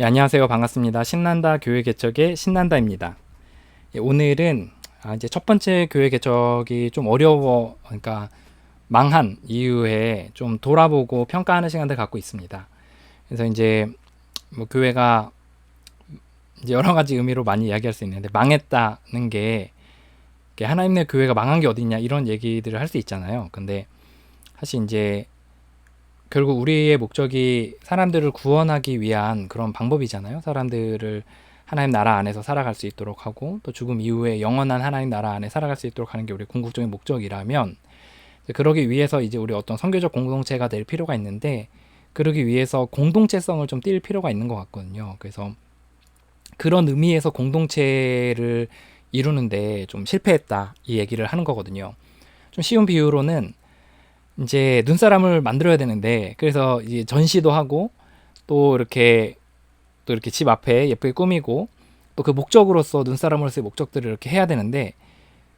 예, 안녕하세요. 반갑습니다. 신난다 교회 개척의 신난다입니다. 예, 오늘은 이제 첫 번째 교회 개척이 좀 어려워, 그러니까 망한 이후에 좀 돌아보고 평가하는 시간을 갖고 있습니다. 그래서 이제 뭐 교회가 이제 여러 가지 의미로 많이 이야기할 수 있는데, 망했다는 게 하나님의 교회가 망한 게 어딨냐 이런 얘기들을 할 수 있잖아요. 근데 사실 이제 결국 우리의 목적이 사람들을 구원하기 위한 그런 방법이잖아요. 사람들을 하나님 나라 안에서 살아갈 수 있도록 하고, 또 죽음 이후에 영원한 하나님 나라 안에 살아갈 수 있도록 하는 게 우리 궁극적인 목적이라면, 그러기 위해서 이제 우리 어떤 선교적 공동체가 될 필요가 있는데, 그러기 위해서 공동체성을 좀 띌 필요가 있는 것 같거든요. 그래서 그런 의미에서 공동체를 이루는데 좀 실패했다 이 얘기를 하는 거거든요. 좀 쉬운 비유로는 이제 눈사람을 만들어야 되는데, 그래서 이제 전시도 하고 또 이렇게 집 앞에 예쁘게 꾸미고, 또 그 목적으로서 눈사람으로서의 목적들을 이렇게 해야 되는데,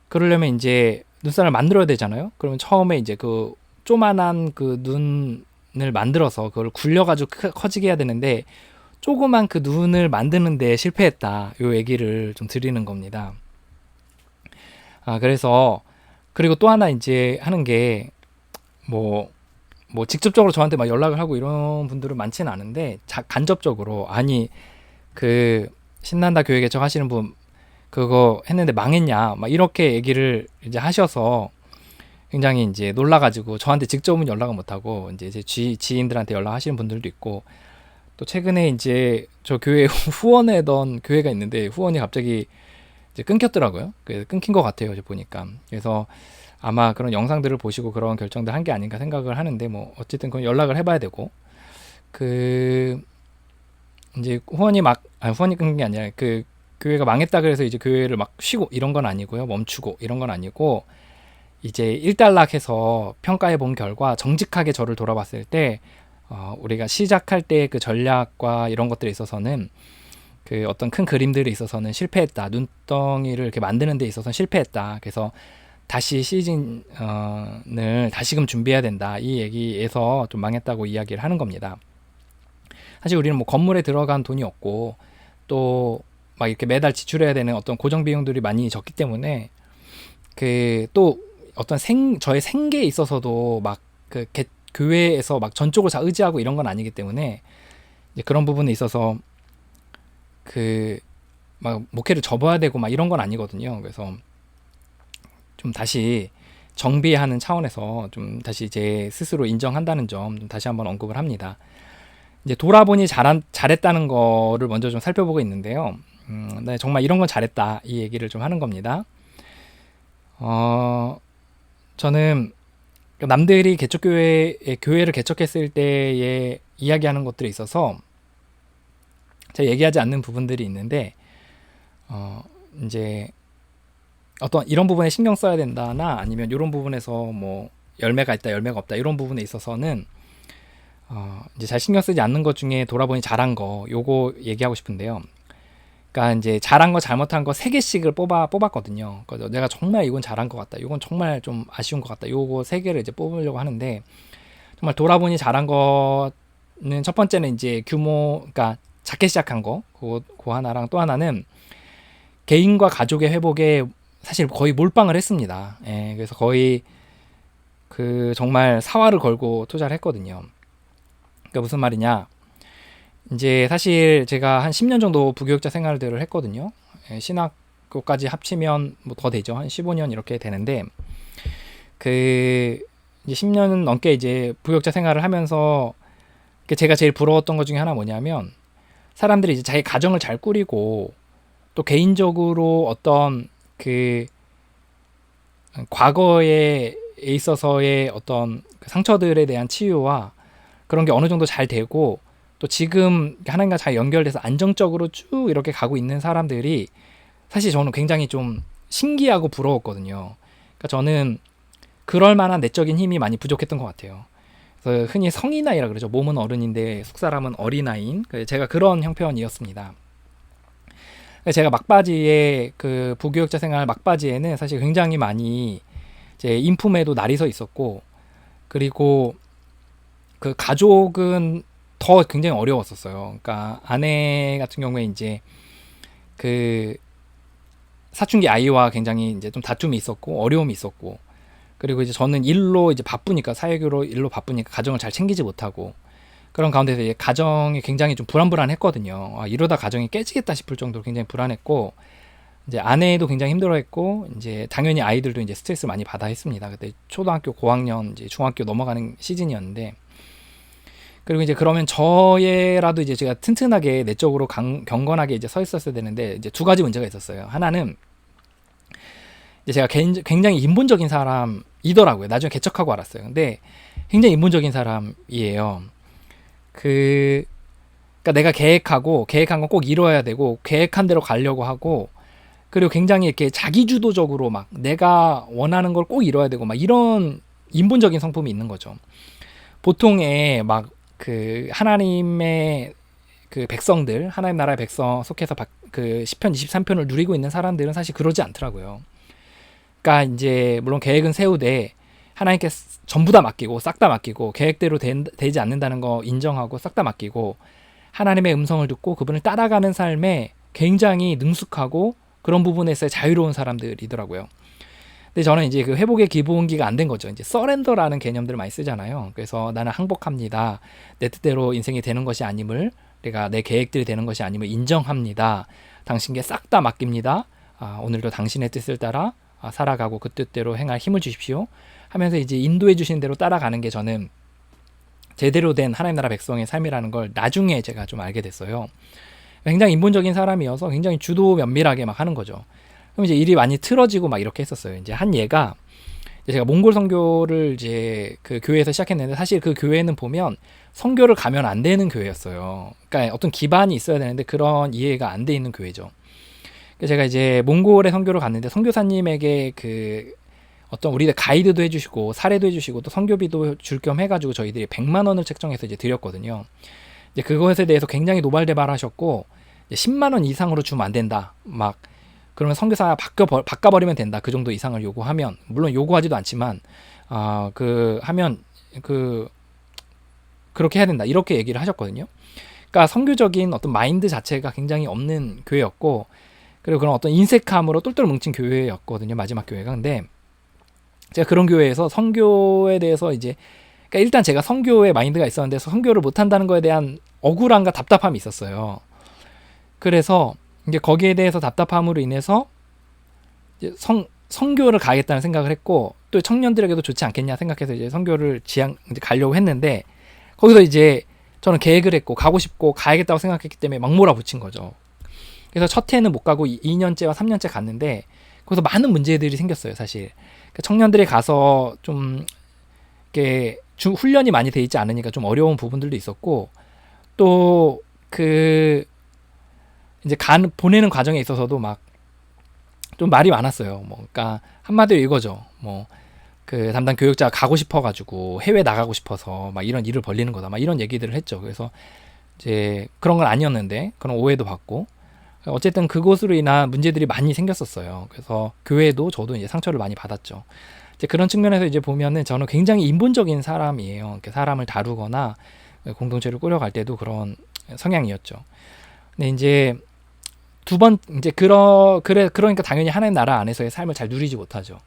그러려면 이제 눈사람을 만들어야 되잖아요. 그러면 처음에 이제 그 조만한 그 눈을 만들어서 그걸 굴려가지고 커지게 해야 되는데, 조그만 그 눈을 만드는데 실패했다 요 얘기를 좀 드리는 겁니다. 그래서 그리고 또 하나 이제 하는 게, 뭐, 뭐 직접적으로 저한테 막 연락을 하고 이런 분들은 많지는 않은데, 간접적으로 아니 그 신난다 교회 개척하시는 분 그거 했는데 망했냐 막 이렇게 얘기를 이제 하셔서 굉장히 이제 놀라가지고 저한테 직접은 연락을 못하고 이제 제 지인들한테 연락하시는 분들도 있고, 또 최근에 이제 저 교회 후원하던 교회가 있는데 후원이 갑자기 이제 끊겼더라고요. 그래서 끊긴 것 같아요, 이제 보니까. 그래서 아마 그런 영상들을 보시고 그런 결정들 한 게 아닌가 생각을 하는데, 뭐 어쨌든 그건 연락을 해봐야 되고, 그 이제 후원이 끊긴 게 아니라 그 교회가 망했다 그래서 이제 교회를 막 쉬고 이런 건 아니고요, 멈추고 이런 건 아니고, 이제 일단락해서 평가해 본 결과 정직하게 저를 돌아봤을 때, 우리가 시작할 때 그 전략과 이런 것들에 있어서는, 그 어떤 큰 그림들에 있어서는 실패했다. 눈덩이를 이렇게 만드는 데 있어서는 실패했다. 그래서 다시 시즌을 다시금 준비해야 된다. 이 얘기에서 좀 망했다고 이야기를 하는 겁니다. 사실 우리는 뭐 건물에 들어간 돈이 없고, 또 막 이렇게 매달 지출해야 되는 어떤 고정 비용들이 많이 적기 때문에, 그 또 어떤 저의 생계에 있어서도 막 그 교회에서 막 전적으로 다 의지하고 이런 건 아니기 때문에, 이제 그런 부분에 있어서 그 막 목회를 접어야 되고 막 이런 건 아니거든요. 그래서 좀 다시 정비하는 차원에서 좀 다시 제 스스로 인정한다는 점 좀 다시 한번 언급을 합니다. 이제 돌아보니 잘했다는 거를 먼저 좀 살펴보고 있는데요. 네, 정말 이런 건 잘했다 이 얘기를 좀 하는 겁니다. 저는 남들이 교회를 개척했을 때에 이야기하는 것들에 있어서 제가 얘기하지 않는 부분들이 있는데, 이제 어떤 이런 부분에 신경 써야 된다나, 아니면 이런 부분에서 뭐 열매가 있다 열매가 없다 이런 부분에 있어서는 이제 잘 신경 쓰지 않는 것 중에 돌아보니 잘한 거 요거 얘기하고 싶은데요. 그러니까 이제 잘한 거 잘못한 거 3개씩을 뽑았거든요. 그래서 내가 정말 이건 잘한 것 같다, 이건 정말 좀 아쉬운 것 같다, 요거 3개를 이제 뽑으려고 하는데, 정말 돌아보니 잘한 거는 첫 번째는 이제 그러니까 작게 시작한 거, 그거 하나랑, 또 하나는 개인과 가족의 회복에 사실 거의 몰빵을 했습니다. 예, 그래서 거의 그 정말 사활을 걸고 투자를 했거든요. 그러니까 무슨 말이냐, 이제 사실 제가 한 10년 정도 부교육자 생활들을 했거든요. 예, 신학교까지 합치면 뭐 더 되죠. 한 15년 이렇게 되는데, 그 이제 10년 넘게 이제 부교육자 생활을 하면서 제가 제일 부러웠던 것 중에 하나 뭐냐면, 사람들이 이제 자기 가정을 잘 꾸리고, 또 개인적으로 어떤 그 과거에 있어서의 어떤 상처들에 대한 치유와 그런 게 어느 정도 잘 되고, 또 지금 하나님과 잘 연결돼서 안정적으로 쭉 이렇게 가고 있는 사람들이 사실 저는 굉장히 좀 신기하고 부러웠거든요. 그러니까 저는 그럴 만한 내적인 힘이 많이 부족했던 것 같아요. 그래서 흔히 성인아이라 그러죠. 몸은 어른인데 속사람은 어린아이인, 제가 그런 형편이었습니다. 제가 막바지에 그 부교육자 생활 막바지에는 사실 굉장히 많이 제 인품에도 날이 서 있었고, 그리고 그 가족은 더 굉장히 어려웠었어요. 그러니까 아내 같은 경우에 이제 그 사춘기 아이와 굉장히 이제 좀 다툼이 있었고 어려움이 있었고, 그리고 이제 저는 일로 이제 바쁘니까, 사회교로 일로 바쁘니까 가정을 잘 챙기지 못하고, 그런 가운데서 이제 가정이 굉장히 좀 불안불안했거든요. 이러다 가정이 깨지겠다 싶을 정도로 굉장히 불안했고, 이제 아내도 굉장히 힘들어했고, 이제 당연히 아이들도 이제 스트레스 많이 받아 했습니다. 그때 초등학교 고학년, 이제 중학교 넘어가는 시즌이었는데, 그리고 이제 그러면 저의라도 이제 제가 튼튼하게 내적으로 경건하게 이제 서 있었어야 되는데, 이제 두 가지 문제가 있었어요. 하나는 이제 제가 굉장히 인본적인 사람이더라고요. 나중에 개척하고 알았어요. 근데 굉장히 인본적인 사람이에요. 그러니까 내가 계획한 건 꼭 이루어야 되고, 계획한 대로 가려고 하고, 그리고 굉장히 이렇게 자기주도적으로 막 내가 원하는 걸 꼭 이뤄야 되고, 막 이런 인본적인 성품이 있는 거죠. 보통의 막 그 하나님의 그 백성들, 하나님 나라의 백성 속해서 그 시편 23편을 누리고 있는 사람들은 사실 그러지 않더라고요. 그러니까 이제 물론 계획은 세우되 하나님께 전부 다 맡기고, 싹 다 맡기고, 계획대로 되지 않는다는 거 인정하고 싹 다 맡기고, 하나님의 음성을 듣고 그분을 따라가는 삶에 굉장히 능숙하고, 그런 부분에서 자유로운 사람들이더라고요. 근데 저는 이제 그 회복의 기본기가 안 된 거죠. 이제 서렌더라는 개념들을 많이 쓰잖아요. 그래서 나는 항복합니다. 내 뜻대로 인생이 되는 것이 아님을, 내가 내 계획들이 되는 것이 아님을 인정합니다. 당신께 싹 다 맡깁니다. 오늘도 당신의 뜻을 따라 살아가고 그 뜻대로 행할 힘을 주십시오. 하면서 이제 인도해 주신 대로 따라가는 게 저는 제대로 된 하나님 나라 백성의 삶이라는 걸 나중에 제가 좀 알게 됐어요. 굉장히 인본적인 사람이어서 굉장히 주도 면밀하게 막 하는 거죠. 그럼 이제 일이 많이 틀어지고 막 이렇게 했었어요. 이제 한 예가, 제가 몽골 선교를 이제 그 교회에서 시작했는데, 사실 그 교회는 보면 선교를 가면 안 되는 교회였어요. 그러니까 어떤 기반이 있어야 되는데 그런 이해가 안 돼 있는 교회죠. 그래서 제가 이제 몽골에 선교를 갔는데, 선교사님에게 그 어떤 우리들 가이드도 해주시고 사례도 해주시고 또 선교비도 줄 겸 해가지고 저희들이 100만 원을 책정해서 이제 드렸거든요. 이제 그것에 대해서 굉장히 노발대발하셨고, 10만 원 이상으로 주면 안 된다. 막 그러면 선교사 바꿔버리면 된다. 그 정도 이상을 요구하면, 물론 요구하지도 않지만 하면 그렇게 해야 된다. 이렇게 얘기를 하셨거든요. 그러니까 선교적인 어떤 마인드 자체가 굉장히 없는 교회였고, 그리고 그런 어떤 인색함으로 똘똘 뭉친 교회였거든요. 마지막 교회가. 근데 제가 그런 교회에서 선교에 대해서 이제, 그러니까 일단 제가 선교의 마인드가 있었는데 선교를 못한다는 거에 대한 억울함과 답답함이 있었어요. 그래서 이제 거기에 대해서 답답함으로 인해서 이제 선교를 가겠다는 생각을 했고, 또 청년들에게도 좋지 않겠냐 생각해서 이제 선교를 이제 가려고 했는데, 거기서 이제 저는 계획을 했고 가고 싶고 가야겠다고 생각했기 때문에 막 몰아붙인 거죠. 그래서 첫 해는 못 가고 2년째와 3년째 갔는데, 거기서 많은 문제들이 생겼어요, 사실. 그러니까 청년들이 가서 좀 이렇게 훈련이 많이 돼 있지 않으니까 좀 어려운 부분들도 있었고, 또 이제 보내는 과정에 있어서도 막 좀 말이 많았어요. 뭐, 그러니까 한마디로 이거죠. 뭐, 그 담당 교육자가 가고 싶어가지고 해외 나가고 싶어서 막 이런 일을 벌리는 거다. 막 이런 얘기들을 했죠. 그래서 이제 그런 건 아니었는데 그런 오해도 받고, 어쨌든 그것으로 인한 문제들이 많이 생겼었어요. 그래서 교회도 저도 이제 상처를 많이 받았죠. 이제 그런 측면에서 이제 보면은 저는 굉장히 인본적인 사람이에요. 이렇게 사람을 다루거나 공동체를 꾸려갈 때도 그런 성향이었죠. 근데 이제 그러니까 당연히 하나님 나라 안에서의 삶을 잘 누리지 못하죠.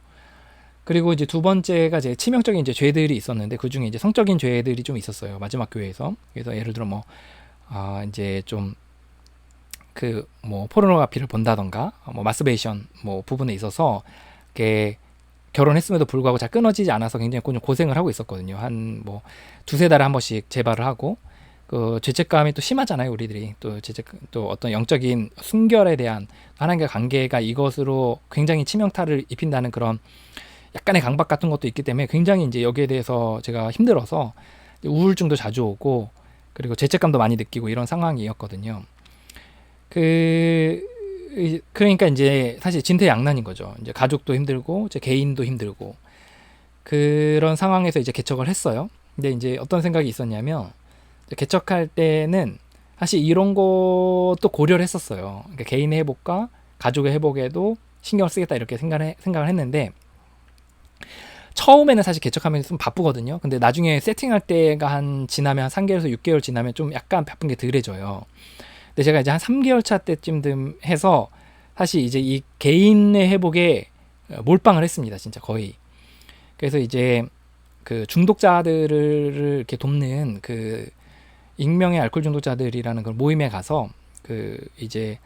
그리고 이제 두 번째가 이제 치명적인 이제 죄들이 있었는데, 그 중에 이제 성적인 죄들이 좀 있었어요. 마지막 교회에서. 그래서 예를 들어 이제 좀 포르노그래피를 본다던가, 마스베이션 부분에 있어서 이렇게 결혼했음에도 불구하고 잘 끊어지지 않아서 굉장히 고생을 하고 있었거든요. 한 두세 달에 한 번씩 재발을 하고, 그 죄책감이 또 심하잖아요, 우리들이. 또 어떤 영적인 순결에 대한 하나님과 관계가 이것으로 굉장히 치명타를 입힌다는 그런 약간의 강박 같은 것도 있기 때문에, 굉장히 이제 여기에 대해서 제가 힘들어서 우울증도 자주 오고, 그리고 죄책감도 많이 느끼고 이런 상황이었거든요. 그러니까 이제 사실 진퇴양난인 거죠. 이제 가족도 힘들고 제 개인도 힘들고, 그런 상황에서 이제 개척을 했어요. 근데 이제 어떤 생각이 있었냐면, 개척할 때는 사실 이런 것도 고려를 했었어요. 그러니까 개인의 회복과 가족의 회복에도 신경을 쓰겠다, 이렇게 생각을 했는데, 처음에는 사실 개척하면서 좀 바쁘거든요. 근데 나중에 세팅할 때가 지나면 한 3개월에서 6개월 지나면 좀 약간 바쁜 게 덜해져요. 근데 제가 이제 한 3개월 차 때쯤 해서 사실 이제 이 개인의 회복에 몰빵을 했습니다. 진짜 거의. 그래서 이제 그 중독자들을 이렇게 돕는 그 익명의 알코올 중독자들이라는 그 모임에 가서 그 이제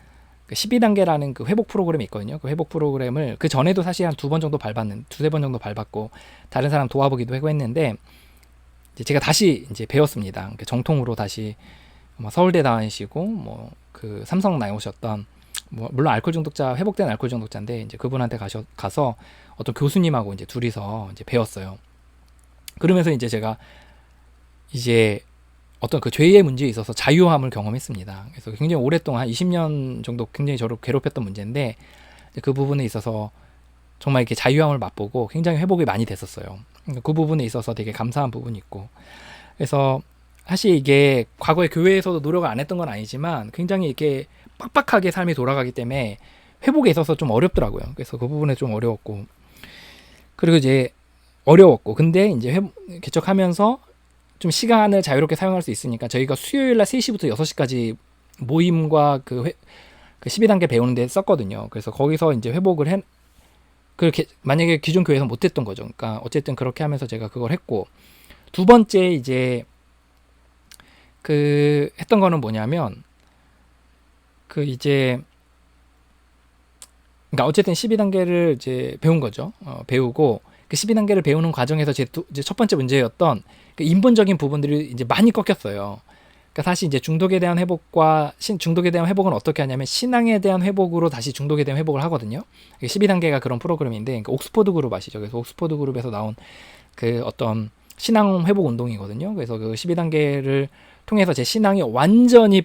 그 12단계라는 그 회복 프로그램이 있거든요. 그 회복 프로그램을 그 전에도 사실 한 두세 번 정도 밟았고 다른 사람 도와보기도 하고 했는데 이제 제가 다시 이제 배웠습니다. 정통으로 다시 뭐 서울대 다니시고 뭐 그 삼성 나오셨던 뭐 물론 알코올 중독자 회복된 알코올 중독자인데 이제 그분한테 가서 어떤 교수님하고 이제 둘이서 이제 배웠어요. 그러면서 이제 제가 이제 어떤 그 죄의 문제에 있어서 자유함을 경험했습니다. 그래서 굉장히 오랫동안 한 20년 정도 굉장히 저를 괴롭혔던 문제인데 그 부분에 있어서 정말 이렇게 자유함을 맛보고 굉장히 회복이 많이 됐었어요. 그 부분에 있어서 되게 감사한 부분이 있고 그래서 사실 이게 과거에 교회에서도 노력을 안 했던 건 아니지만 굉장히 이렇게 빡빡하게 삶이 돌아가기 때문에 회복에 있어서 좀 어렵더라고요. 그래서 그 부분에 좀 어려웠고 그리고 이제 근데 이제 개척하면서 좀 시간을 자유롭게 사용할 수 있으니까 저희가 수요일날 3시부터 6시까지 모임과 그 12단계 배우는데 썼거든요. 그래서 거기서 이제 회복을 그렇게 만약에 기존 교회에서 못했던 거죠. 그러니까 어쨌든 그렇게 하면서 제가 그걸 했고 두 번째 이제 그 했던 거는 뭐냐면 그 이제 그러니까 어쨌든 12단계를 이제 배운 거죠. 배우고 그 12단계를 배우는 과정에서 이제 첫 번째 문제였던 그 인본적인 부분들이 이제 많이 꺾였어요. 그러니까 사실 이제 중독에 대한 회복과 중독에 대한 회복은 어떻게 하냐면 신앙에 대한 회복으로 다시 중독에 대한 회복을 하거든요. 12단계가 그런 프로그램인데 그러니까 옥스퍼드 그룹 아시죠? 그래서 옥스퍼드 그룹에서 나온 그 어떤 신앙 회복 운동이거든요. 그래서 그 12단계를 통해서 제 신앙이 완전히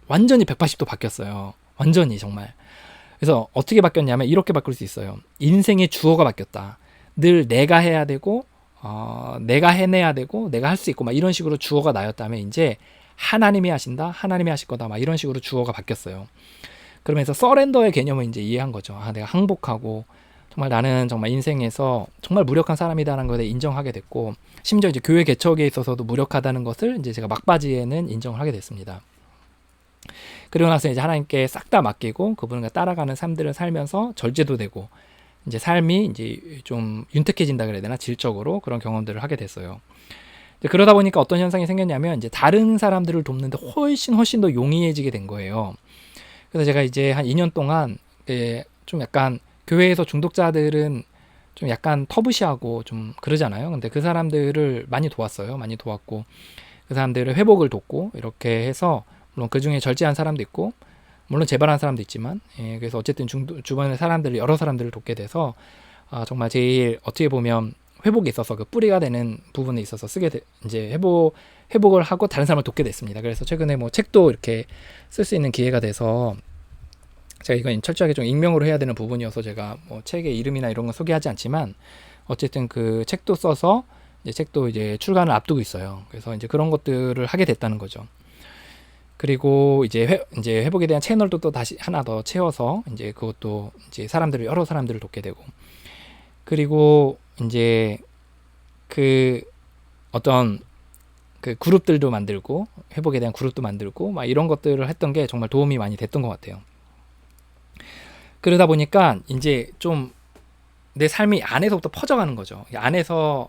180도 바뀌었어요. 완전히 정말. 그래서 어떻게 바뀌었냐면 이렇게 바꿀 수 있어요. 인생의 주어가 바뀌었다. 늘 내가 해야 되고 내가 해내야 되고 내가 할 수 있고 막 이런 식으로 주어가 나였다면 이제 하나님이 하신다. 하나님이 하실 거다. 막 이런 식으로 주어가 바뀌었어요. 그러면서 서렌더의 개념을 이제 이해한 거죠. 내가 항복하고 정말 나는 정말 인생에서 정말 무력한 사람이다라는 것에 인정하게 됐고 심지어 이제 교회 개척에 있어서도 무력하다는 것을 이제 제가 막바지에는 인정을 하게 됐습니다. 그리고 나서 이제 하나님께 싹 다 맡기고 그분과 따라가는 삶들을 살면서 절제도 되고 이제 삶이 이제 좀 윤택해진다 그래야 되나 질적으로 그런 경험들을 하게 됐어요. 그러다 보니까 어떤 현상이 생겼냐면 이제 다른 사람들을 돕는데 훨씬 더 용이해지게 된 거예요. 그래서 제가 이제 한 2년 동안 좀 약간 교회에서 중독자들은 좀 약간 터부시하고 좀 그러잖아요. 근데 그 사람들을 많이 도왔어요. 많이 도왔고 그 사람들의 회복을 돕고 이렇게 해서 물론 그 중에 절제한 사람도 있고 물론 재발한 사람도 있지만 그래서 어쨌든 주변의 사람들을 여러 사람들을 돕게 돼서 정말 제일 어떻게 보면 회복에 있어서 그 뿌리가 되는 부분에 있어서 이제 회복을 하고 다른 사람을 돕게 됐습니다. 그래서 최근에 뭐 책도 이렇게 쓸 수 있는 기회가 돼서 제가 이건 철저하게 좀 익명으로 해야 되는 부분이어서 제가 뭐 책의 이름이나 이런 건 소개하지 않지만 어쨌든 그 책도 써서 이제 책도 이제 출간을 앞두고 있어요. 그래서 이제 그런 것들을 하게 됐다는 거죠. 그리고 이제 회복에 대한 채널도 또 다시 하나 더 채워서 이제 그것도 이제 여러 사람들을 돕게 되고 그리고 이제 그 어떤 그 그룹들도 만들고 회복에 대한 그룹도 만들고 막 이런 것들을 했던 게 정말 도움이 많이 됐던 것 같아요. 그러다 보니까 이제 좀 내 삶이 안에서부터 퍼져가는 거죠. 안에서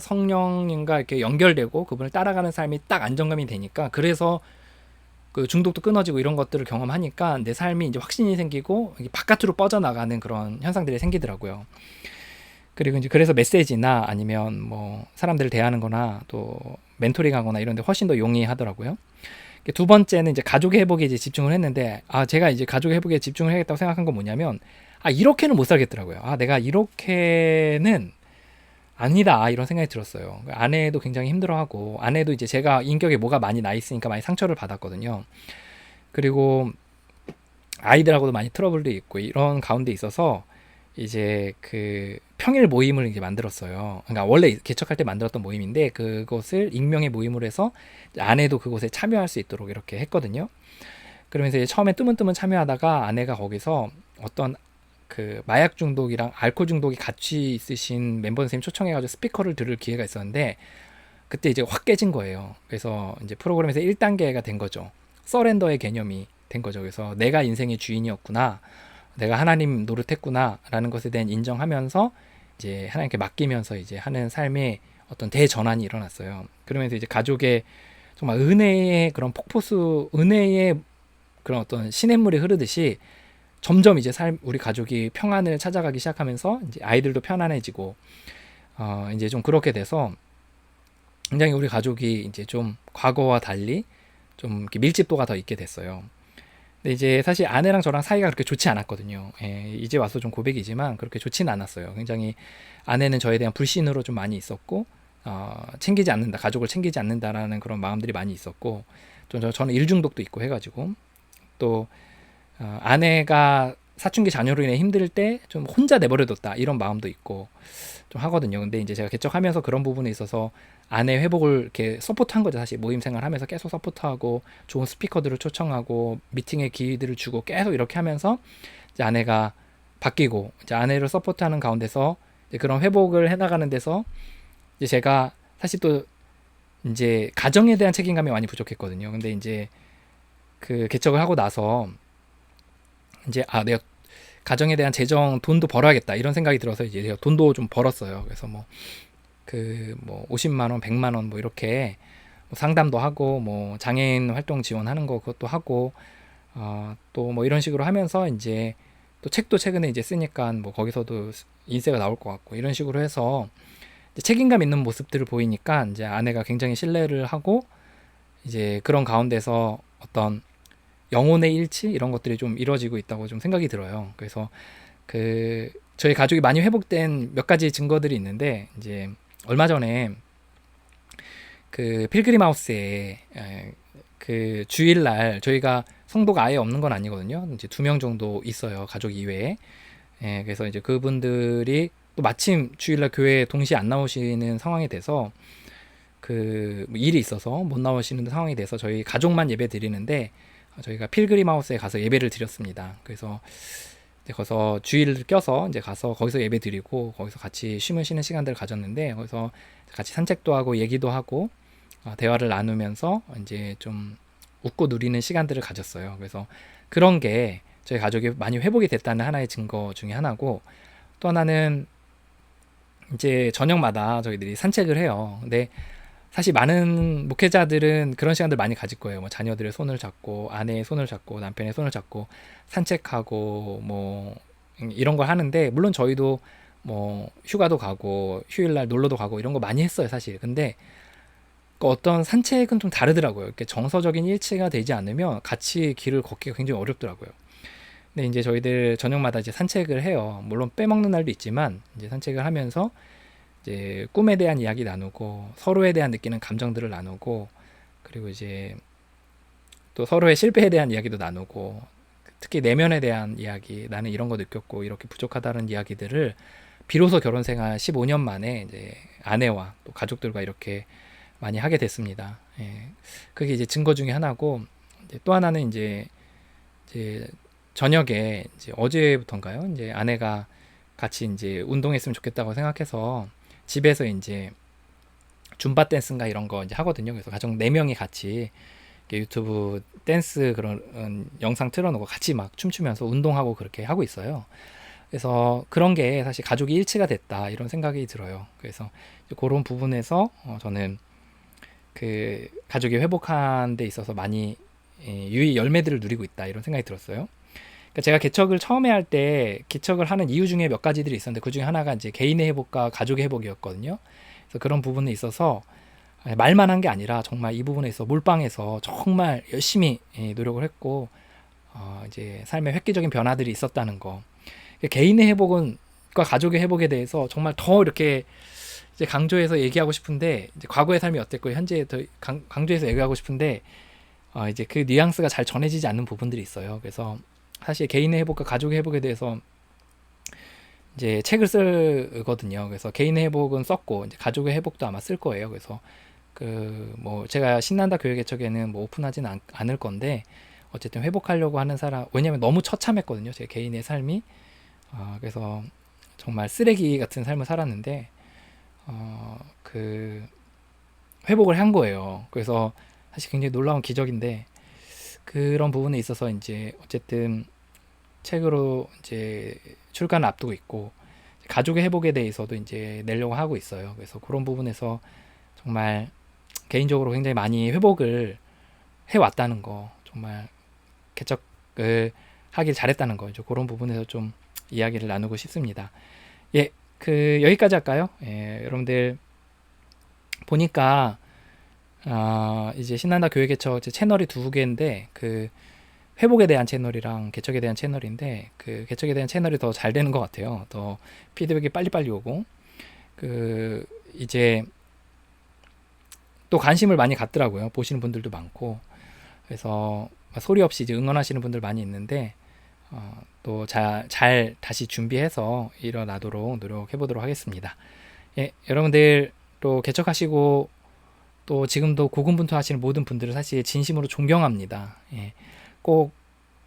성령님과 이렇게 연결되고 그분을 따라가는 삶이 딱 안정감이 되니까 그래서 그 중독도 끊어지고 이런 것들을 경험하니까 내 삶이 이제 확신이 생기고 바깥으로 뻗어나가는 그런 현상들이 생기더라고요. 그리고 이제 그래서 메시지나 아니면 뭐 사람들을 대하는 거나 또 멘토링 하거나 이런 데 훨씬 더 용이하더라고요. 두 번째는 이제 가족의 회복에 이제 집중을 했는데 제가 이제 가족의 회복에 집중을 해야겠다고 생각한 건 뭐냐면 이렇게는 못 살겠더라고요. 내가 이렇게는 아니다 이런 생각이 들었어요. 아내도 굉장히 힘들어하고 아내도 이제 제가 인격에 뭐가 많이 나 있으니까 많이 상처를 받았거든요. 그리고 아이들하고도 많이 트러블도 있고 이런 가운데 있어서 이제 그 평일 모임을 이제 만들었어요. 그러니까 원래 개척할 때 만들었던 모임인데 그것을 익명의 모임으로 해서 아내도 그곳에 참여할 수 있도록 이렇게 했거든요. 그러면서 이제 처음에 뜨문뜨문 참여하다가 아내가 거기서 어떤 그 마약 중독이랑 알코올 중독이 같이 있으신 멤버 선생님 초청해가지고 스피커를 들을 기회가 있었는데 그때 이제 확 깨진 거예요. 그래서 이제 프로그램에서 1단계가 된 거죠. 서렌더의 개념이 된 거죠. 그래서 내가 인생의 주인이었구나, 내가 하나님 노릇했구나라는 것에 대한 인정하면서 이제 하나님께 맡기면서 이제 하는 삶의 어떤 대전환이 일어났어요. 그러면서 이제 가족의 정말 은혜의 그런 폭포수, 은혜의 그런 어떤 시냇물이 흐르듯이 점점 이제 우리 가족이 평안을 찾아가기 시작하면서 이제 아이들도 편안해지고 이제 좀 그렇게 돼서 굉장히 우리 가족이 이제 좀 과거와 달리 좀 이렇게 밀집도가 더 있게 됐어요. 근데 이제 사실 아내랑 저랑 사이가 그렇게 좋지 않았거든요. 예, 이제 와서 좀 고백이지만 그렇게 좋지는 않았어요. 굉장히 아내는 저에 대한 불신으로 좀 많이 있었고, 챙기지 않는다, 가족을 챙기지 않는다라는 그런 마음들이 많이 있었고, 저는 일중독도 있고 해가지고 또 아내가 사춘기 자녀로 인해 힘들 때 좀 혼자 내버려뒀다 이런 마음도 있고 좀 하거든요. 근데 이제 제가 개척하면서 그런 부분에 있어서 아내 회복을 이렇게 서포트한 거죠. 사실 모임 생활하면서 계속 서포트하고 좋은 스피커들을 초청하고 미팅의 기회들을 주고 계속 이렇게 하면서 이제 아내가 바뀌고 이제 아내를 서포트하는 가운데서 이제 그런 회복을 해나가는 데서 이제 제가 사실 또 이제 가정에 대한 책임감이 많이 부족했거든요. 근데 이제 그 개척을 하고 나서 이제 내가 가정에 대한 재정 돈도 벌어야겠다 이런 생각이 들어서 이제 제가 돈도 좀 벌었어요. 그래서 뭐 50만 원, 100만 원 뭐 이렇게 뭐 상담도 하고 뭐 장애인 활동 지원하는 거 그것도 하고 또 뭐 이런 식으로 하면서 이제 또 책도 최근에 이제 쓰니까 뭐 거기서도 인세가 나올 것 같고 이런 식으로 해서 이제 책임감 있는 모습들을 보이니까 이제 아내가 굉장히 신뢰를 하고 이제 그런 가운데서 어떤 영혼의 일치 이런 것들이 좀 이루어지고 있다고 좀 생각이 들어요. 그래서 저희 가족이 많이 회복된 몇 가지 증거들이 있는데 이제 얼마 전에 그 필그림 하우스에 그 주일날 저희가 성도가 아예 없는 건 아니거든요. 이제 2명 정도 있어요, 가족 이외에. 그래서 이제 그분들이 또 마침 주일날 교회에 동시에 안 나오시는 상황이 돼서 뭐 일이 있어서 못 나오시는 상황이 돼서 저희 가족만 예배 드리는데 저희가 필그림 하우스에 가서 예배를 드렸습니다. 그래서 이제 거기서 주일을 껴서 이제 가서 거기서 예배 드리고 거기서 같이 쉼을 쉬는 시간들을 가졌는데 거기서 같이 산책도 하고 얘기도 하고 대화를 나누면서 이제 좀 웃고 누리는 시간들을 가졌어요. 그래서 그런 게 저희 가족이 많이 회복이 됐다는 하나의 증거 중에 하나고, 또 하나는 이제 저녁마다 저희들이 산책을 해요. 근데 사실 많은 목회자들은 그런 시간들 많이 가질 거예요. 뭐 자녀들의 손을 잡고 아내의 손을 잡고 남편의 손을 잡고 산책하고 뭐 이런 걸 하는데, 물론 저희도 뭐 휴가도 가고 휴일날 놀러도 가고 이런 거 많이 했어요, 사실. 근데 그 어떤 산책은 좀 다르더라고요. 이렇게 정서적인 일치가 되지 않으면 같이 길을 걷기가 굉장히 어렵더라고요. 근데 이제 저희들 저녁마다 이제 산책을 해요. 물론 빼먹는 날도 있지만 이제 산책을 하면서 이제 꿈에 대한 이야기 나누고 서로에 대한 느끼는 감정들을 나누고, 그리고 이제 또 서로의 실패에 대한 이야기도 나누고, 특히 내면에 대한 이야기, 나는 이런 거 느꼈고 이렇게 부족하다는 이야기들을 비로소 결혼 생활 15년 만에 이제 아내와 또 가족들과 이렇게 많이 하게 됐습니다. 그게 이제 증거 중에 하나고, 이제 또 하나는 이제 저녁에 이제 어제부터인가요? 이제 아내가 같이 이제 운동했으면 좋겠다고 생각해서 집에서 이제 줌바 댄스인가 이런 거 이제 하거든요. 그래서 가족 4명이 같이 유튜브 댄스 그런 영상 틀어놓고 같이 막 춤추면서 운동하고 그렇게 하고 있어요. 그래서 그런 게 사실 가족이 일치가 됐다 이런 생각이 들어요. 그래서 그런 부분에서 저는 그 가족이 회복한 데 있어서 많이 유의 열매들을 누리고 있다 이런 생각이 들었어요. 그러니까 제가 개척을 처음에 할 때 개척을 하는 이유 중에 몇 가지들이 있었는데 그 중에 하나가 이제 개인의 회복과 가족의 회복이었거든요. 그래서 그런 부분에 있어서 말만 한 게 아니라 정말 이 부분에 있어 몰빵해서 정말 열심히 노력을 했고 이제 삶의 획기적인 변화들이 있었다는 거. 개인의 회복과 가족의 회복에 대해서 정말 더 이렇게 이제 강조해서 얘기하고 싶은데, 이제 과거의 삶이 어땠고 현재 더 강조해서 얘기하고 싶은데 이제 그 뉘앙스가 잘 전해지지 않는 부분들이 있어요. 그래서 사실 개인의 회복과 가족의 회복에 대해서 이제 책을 쓰거든요. 그래서 개인의 회복은 썼고 이제 가족의 회복도 아마 쓸 거예요. 그래서 뭐 제가 신난다 교회 개척에는 뭐 오픈하지는 않을 건데 어쨌든 회복하려고 하는 사람, 왜냐면 너무 처참했거든요, 제 개인의 삶이. 그래서 정말 쓰레기 같은 삶을 살았는데 그 회복을 한 거예요. 그래서 사실 굉장히 놀라운 기적인데 그런 부분에 있어서 이제 어쨌든 책으로 이제 출간을 앞두고 있고 가족의 회복에 대해서도 이제 내려고 하고 있어요. 그래서 그런 부분에서 정말 개인적으로 굉장히 많이 회복을 해왔다는 거, 정말 개척을 하길 잘했다는 거죠. 그런 부분에서 좀 이야기를 나누고 싶습니다. 예, 여기까지 할까요? 예, 여러분들 보니까 이제 신난다 교회 개척 채널이 두 개인데 회복에 대한 채널이랑 개척에 대한 채널인데 개척에 대한 채널이 더 잘 되는 것 같아요. 더 피드백이 빨리빨리 오고 이제 또 관심을 많이 갖더라고요. 보시는 분들도 많고 그래서 소리 없이 이제 응원하시는 분들 많이 있는데 또 잘 다시 준비해서 일어나도록 노력해 보도록 하겠습니다. 예, 여러분들 또 개척하시고 또 지금도 고군분투하시는 모든 분들을 사실 진심으로 존경합니다. 예, 꼭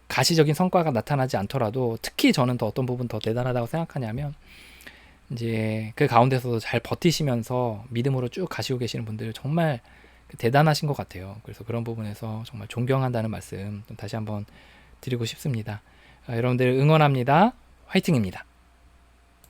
가시적인 성과가 나타나지 않더라도 특히 저는 더 어떤 부분 더 대단하다고 생각하냐면 이제 그 가운데서도 잘 버티시면서 믿음으로 쭉 가시고 계시는 분들 정말 대단하신 것 같아요. 그래서 그런 부분에서 정말 존경한다는 말씀 좀 다시 한번 드리고 싶습니다. 여러분들 응원합니다. 화이팅입니다.